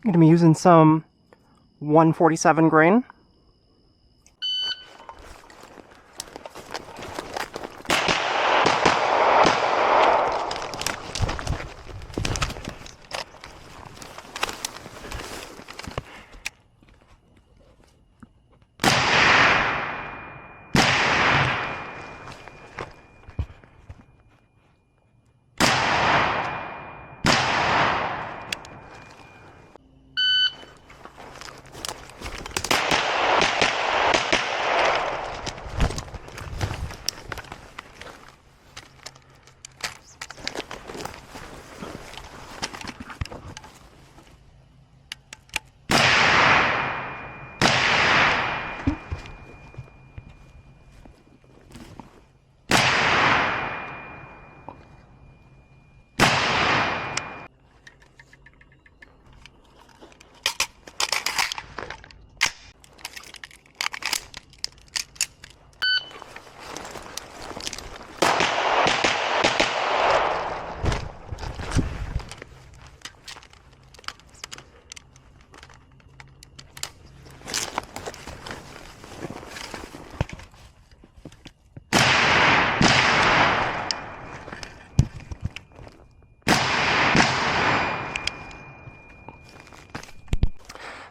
going to be using some 147 grain.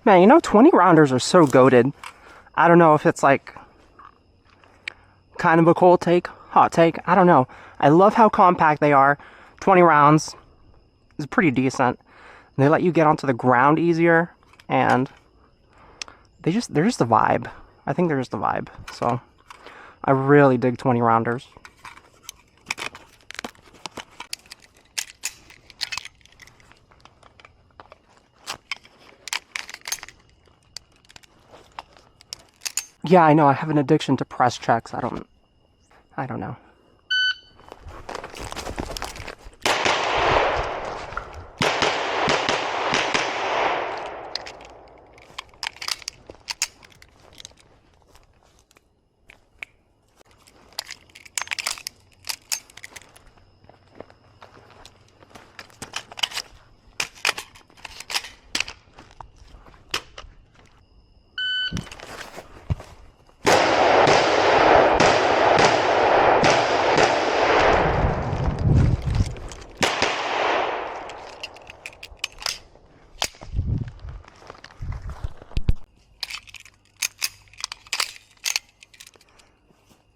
Man, you know, 20 rounders are so goated. I don't know if it's like kind of a cold take, hot take. I don't know. I love how compact they are. 20 rounds is pretty decent. They let you get onto the ground easier, and they're just the vibe. I think they're just the vibe. So I really dig 20 rounders. Yeah, I know. I have an addiction to press checks. I don't know.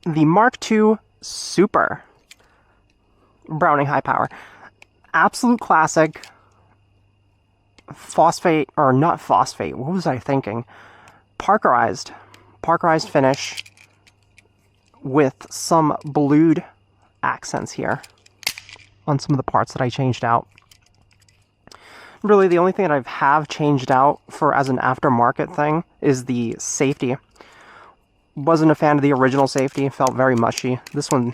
The Mark II Super Browning High Power. Absolute classic. Phosphate, or not phosphate, what was I thinking? Parkerized finish with some blued accents here on some of the parts that I changed out. Really, the only thing that I have changed out for as an aftermarket thing is the safety. Wasn't a fan of the original safety, felt very mushy. This one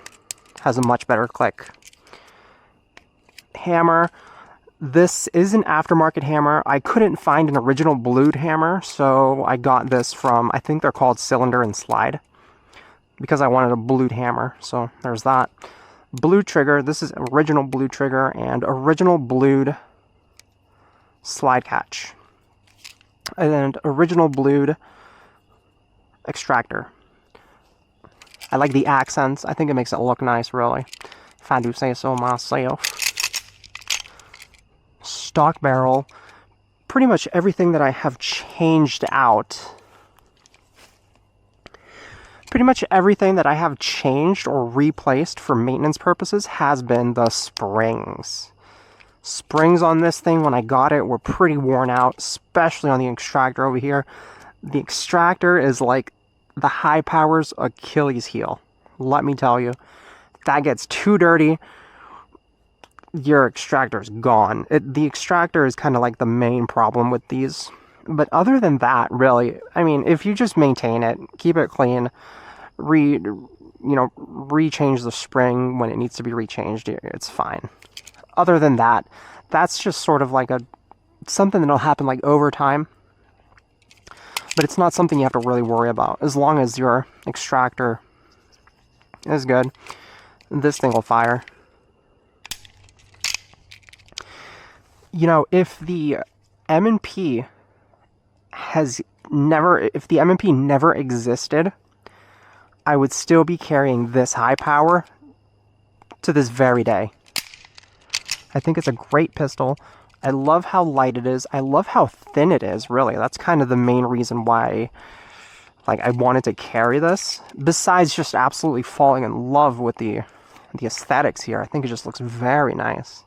has a much better click. Hammer. This is an aftermarket hammer. I couldn't find an original blued hammer, so I got this from, I think they're called Cylinder and Slide, because I wanted a blued hammer, so there's that. Blue trigger. This is original blue trigger and original blued slide catch. And original blued extractor. I like the accents. I think it makes it look nice, really, if I do say so myself. Stock barrel. Pretty much everything that I have changed out. Pretty much everything that I have changed or replaced for maintenance purposes has been the springs. Springs on this thing, when I got it, were pretty worn out, especially on the extractor over here. The extractor is like the high power's Achilles heel. Let me tell you. If that gets too dirty, your extractor's gone. The extractor is kind of like the main problem with these. But other than that, really, I mean, if you just maintain it, keep it clean, rechange the spring when it needs to be rechanged, it's fine. Other than that, that's just sort of like something that'll happen like over time. But it's not something you have to really worry about. As long as your extractor is good, this thing will fire. You know, if the M&P has never, if the M&P never existed, I would still be carrying this high power to this very day. I think it's a great pistol. I love how light it is. I love how thin it is, really. That's kind of the main reason why, like, I wanted to carry this. Besides just absolutely falling in love with the aesthetics here. I think it just looks very nice.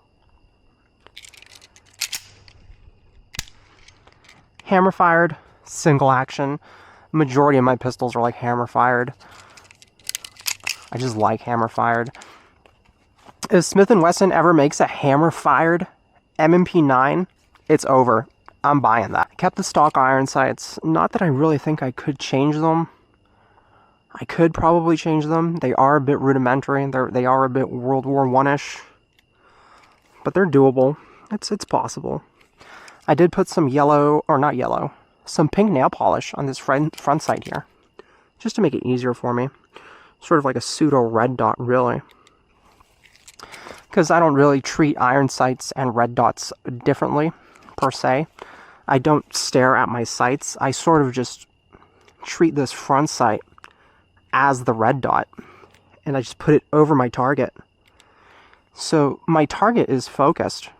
Hammer fired, single action. Majority of my pistols are like hammer fired. I just like hammer fired. If Smith & Wesson ever makes a hammer fired M&P 9, it's over. I'm buying that. I kept the stock iron sights. Not that I really think I could change them. I could probably change them. They are a bit rudimentary. They are a bit World War I-ish. But they're doable. It's possible. I did put some yellow, or not yellow, some pink nail polish on this front sight here. Just to make it easier for me. Sort of like a pseudo red dot, really. Because I don't really treat iron sights and red dots differently, per se. I don't stare at my sights. I sort of just treat this front sight as the red dot. And I just put it over my target. So my target is focused.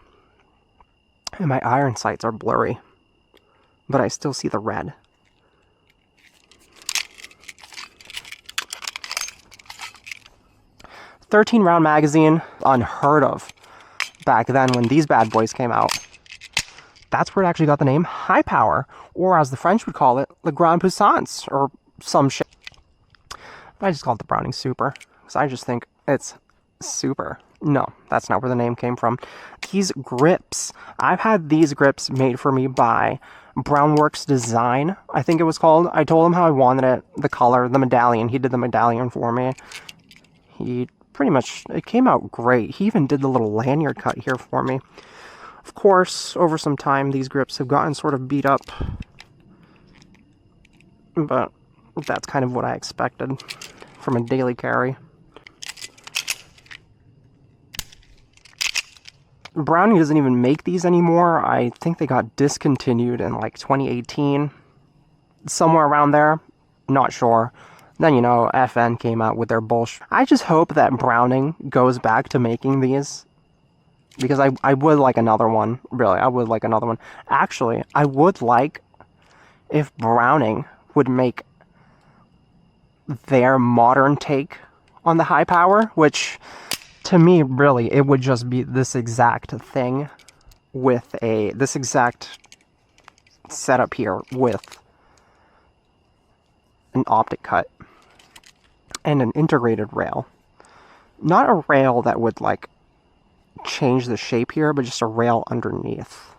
And my iron sights are blurry. But I still see the red. .13 round magazine, unheard of back then when these bad boys came out. That's where it actually got the name high power, or as the French would call it, Le Grand Puissance, or some shit. I just call it the Browning Super, because I just think it's super. No, that's not where the name came from. These grips, I've had these grips made for me by Brownworks Design, I think it was called. I told him how I wanted it, the color, the medallion. He did the medallion for me. He pretty much, it came out great. He even did the little lanyard cut here for me. Of course, over some time, these grips have gotten sort of beat up. But that's kind of what I expected from a daily carry. Browning doesn't even make these anymore. I think they got discontinued in like 2018. Somewhere around there. Not sure. Then, you know, FN came out with their bullshit. I just hope that Browning goes back to making these. Because I would like another one. Really, I would like another one. Actually, I would like if Browning would make their modern take on the high power, which, to me, really, it would just be this exact thing with this exact setup here with an optic cut and an integrated rail. Not a rail that would, like, change the shape here, but just a rail underneath.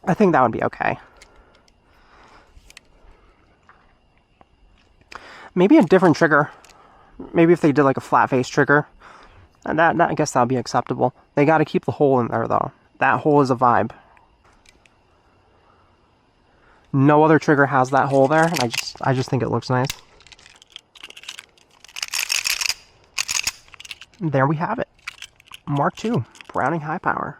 I think that would be okay. Maybe a different trigger. Maybe if they did like a flat face trigger, and that I guess that would be acceptable. They got to keep the hole in there though. That hole is a vibe. No other trigger has that hole there, and I just think it looks nice. There we have it. Mark II, Browning High Power.